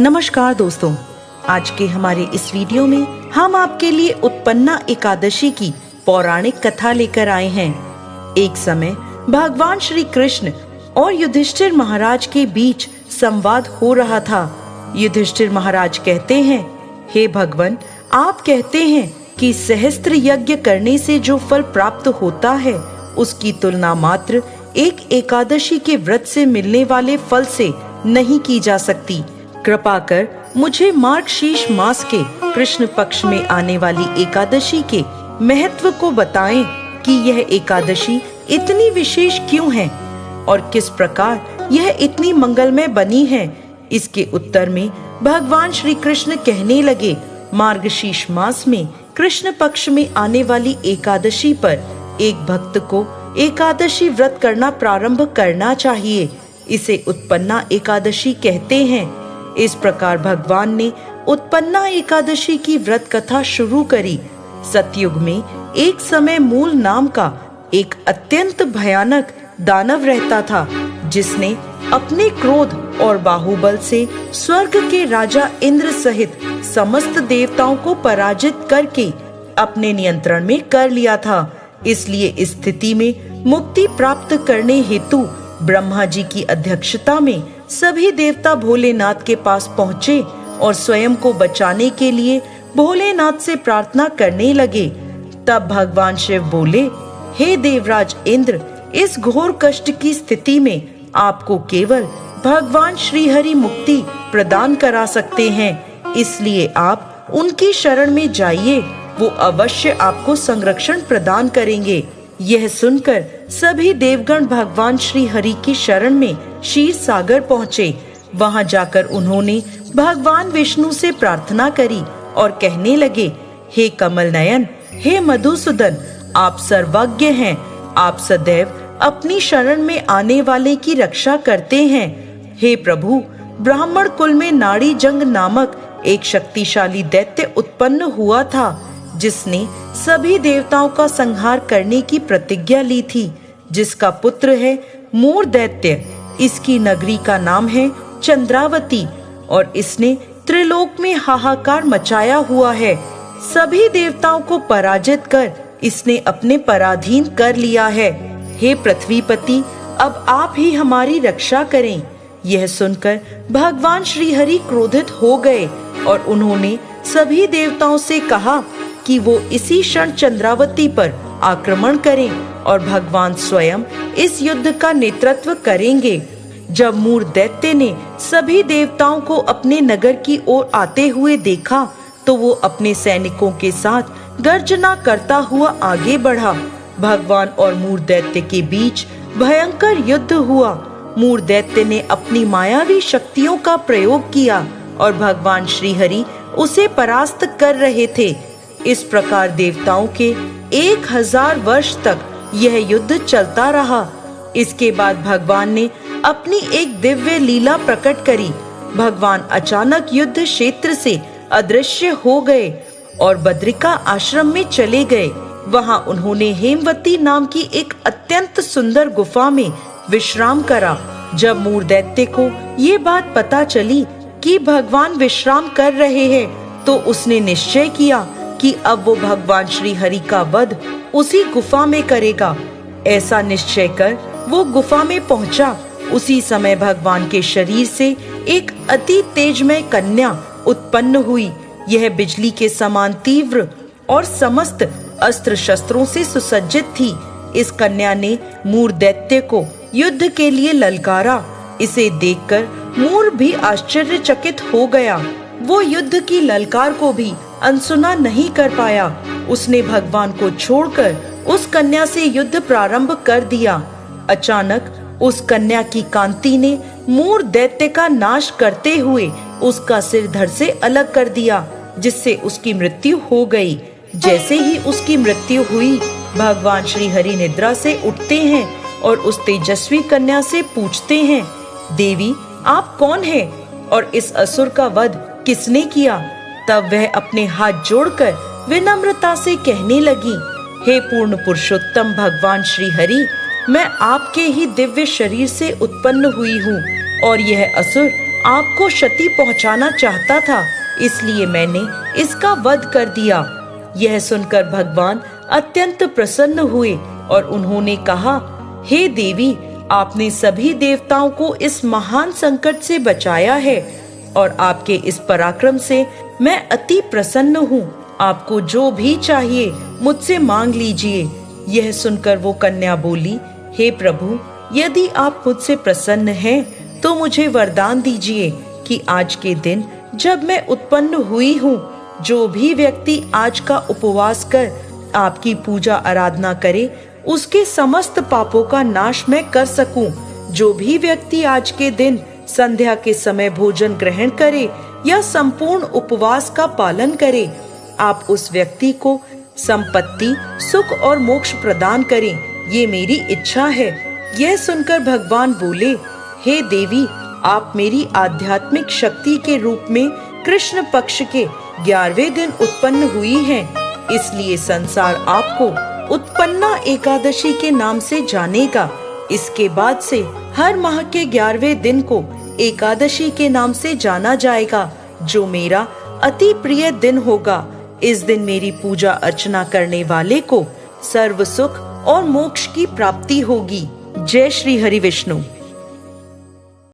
नमस्कार दोस्तों, आज के हमारे इस वीडियो में हम आपके लिए उत्पन्ना एकादशी की पौराणिक कथा लेकर आए हैं। एक समय भगवान श्री कृष्ण और युधिष्ठिर महाराज के बीच संवाद हो रहा था। युधिष्ठिर महाराज कहते हैं, हे भगवान, आप कहते हैं कि सहस्त्र यज्ञ करने से जो फल प्राप्त होता है उसकी तुलना मात्र एक एकादशी के व्रत से मिलने वाले फल से नहीं की जा सकती। कृपा कर मुझे मार्गशीर्ष मास के कृष्ण पक्ष में आने वाली एकादशी के महत्व को बताएं कि यह एकादशी इतनी विशेष क्यों है और किस प्रकार यह इतनी मंगलमय बनी है। इसके उत्तर में भगवान श्री कृष्ण कहने लगे, मार्गशीर्ष मास में कृष्ण पक्ष में आने वाली एकादशी पर एक भक्त को एकादशी व्रत करना प्रारंभ करना चाहिए। इसे उत्पन्ना एकादशी कहते हैं। इस प्रकार भगवान ने उत्पन्ना एकादशी की व्रत कथा शुरू करी। सतयुग में एक समय मूल नाम का एक अत्यंत भयानक दानव रहता था, जिसने अपने क्रोध और बाहुबल से स्वर्ग के राजा इंद्र सहित समस्त देवताओं को पराजित करके अपने नियंत्रण में कर लिया था। इसलिए इस स्थिति में मुक्ति प्राप्त करने हेतु ब्रह्मा जी की अध्यक्षता में सभी देवता भोलेनाथ के पास पहुँचे और स्वयं को बचाने के लिए भोलेनाथ से प्रार्थना करने लगे। तब भगवान शिव बोले, हे देवराज इंद्र, इस घोर कष्ट की स्थिति में आपको केवल भगवान श्री हरि मुक्ति प्रदान करा सकते हैं। इसलिए आप उनकी शरण में जाइए, वो अवश्य आपको संरक्षण प्रदान करेंगे। यह सुनकर सभी देवगण भगवान श्री हरि की शरण में क्षीर सागर पहुँचे। वहां जाकर उन्होंने भगवान विष्णु से प्रार्थना करी और कहने लगे, हे कमल नयन, हे मधुसूदन, आप सर्वज्ञ हैं। आप सदैव अपनी शरण में आने वाले की रक्षा करते हैं। हे प्रभु, ब्राह्मण कुल में नाड़ी जंग नामक एक शक्तिशाली दैत्य उत्पन्न हुआ था, जिसने सभी देवताओं का संहार करने की प्रतिज्ञा ली थी, जिसका पुत्र है मूर दैत्य। इसकी नगरी का नाम है चंद्रावती और इसने त्रिलोक में हाहाकार मचाया हुआ है। सभी देवताओं को पराजित कर इसने अपने पराधीन कर लिया है। हे पृथ्वीपति, अब आप ही हमारी रक्षा करें। यह सुनकर भगवान श्री हरि क्रोधित हो गए और उन्होंने सभी देवताओं से कहा कि वो इसी क्षण चंद्रावती पर आक्रमण करें और भगवान स्वयं इस युद्ध का नेतृत्व करेंगे। जब मूर दैत्य ने सभी देवताओं को अपने नगर की ओर आते हुए देखा तो वो अपने सैनिकों के साथ गर्जना करता हुआ आगे बढ़ा। भगवान और मूर दैत्य के बीच भयंकर युद्ध हुआ। मूर दैत्य ने अपनी मायावी शक्तियों का प्रयोग किया और भगवान श्री हरि उसे परास्त कर रहे थे। इस प्रकार देवताओं के 1000 वर्ष तक यह युद्ध चलता रहा। इसके बाद भगवान ने अपनी एक दिव्य लीला प्रकट करी। भगवान अचानक युद्ध क्षेत्र से अदृश्य हो गए और बद्रिका आश्रम में चले गए। वहां उन्होंने हेमवती नाम की एक अत्यंत सुंदर गुफा में विश्राम करा। जब मूर दैत्य को ये बात पता चली कि भगवान विश्राम कर रहे हैं, तो उसने निश्चय किया कि अब वो भगवान श्री हरि का वध उसी गुफा में करेगा। ऐसा निश्चय कर वो गुफा में पहुंचा। उसी समय भगवान के शरीर से एक अति तेजमय कन्या उत्पन्न हुई। यह बिजली के समान तीव्र और समस्त अस्त्र शस्त्रों से सुसज्जित थी। इस कन्या ने मूर दैत्य को युद्ध के लिए ललकारा। इसे देखकर मूर भी आश्चर्यचकित हो गया। वो युद्ध की ललकार को भी अनसुना नहीं कर पाया। उसने भगवान को छोड़कर उस कन्या से युद्ध प्रारंभ कर दिया। अचानक उस कन्या की कांति ने मूर दैत्य का नाश करते हुए उसका सिर धड़ से अलग कर दिया, जिससे उसकी मृत्यु हो गई। जैसे ही उसकी मृत्यु हुई, भगवान श्री हरि निद्रा से उठते हैं और उस तेजस्वी कन्या से पूछते हैं, देवी, आप कौन हैं और इस असुर का वध किसने किया? तब वह अपने हाथ जोड़कर विनम्रता से कहने लगी, हे पूर्ण पुरुषोत्तम भगवान श्री हरि, मैं आपके ही दिव्य शरीर से उत्पन्न हुई हूँ और यह असुर आपको क्षति पहुंचाना चाहता था, इसलिए मैंने इसका वध कर दिया। यह सुनकर भगवान अत्यंत प्रसन्न हुए और उन्होंने कहा, हे देवी, आपने सभी देवताओं को इस महान संकट से बचाया है और आपके इस पराक्रम से मैं अति प्रसन्न हूँ। आपको जो भी चाहिए मुझसे मांग लीजिए। यह सुनकर वो कन्या बोली, हे प्रभु, यदि आप मुझसे प्रसन्न हैं तो मुझे वरदान दीजिए कि आज के दिन जब मैं उत्पन्न हुई हूँ, जो भी व्यक्ति आज का उपवास कर आपकी पूजा आराधना करे, उसके समस्त पापों का नाश मैं कर सकूं। जो भी व्यक्ति आज के दिन संध्या के समय भोजन ग्रहण करे या संपूर्ण उपवास का पालन करे, आप उस व्यक्ति को संपत्ति, सुख और मोक्ष प्रदान करें। ये मेरी इच्छा है। यह सुनकर भगवान बोले, हे देवी, आप मेरी आध्यात्मिक शक्ति के रूप में कृष्ण पक्ष के 11वें दिन उत्पन्न हुई हैं, इसलिए संसार आपको उत्पन्ना एकादशी के नाम से जानेगा। इसके बाद से हर माह के 11वें दिन को एकादशी के नाम से जाना जाएगा, जो मेरा अति प्रिय दिन होगा। इस दिन मेरी पूजा अर्चना करने वाले को सर्व सुख और मोक्ष की प्राप्ति होगी। जय श्री हरि विष्णु।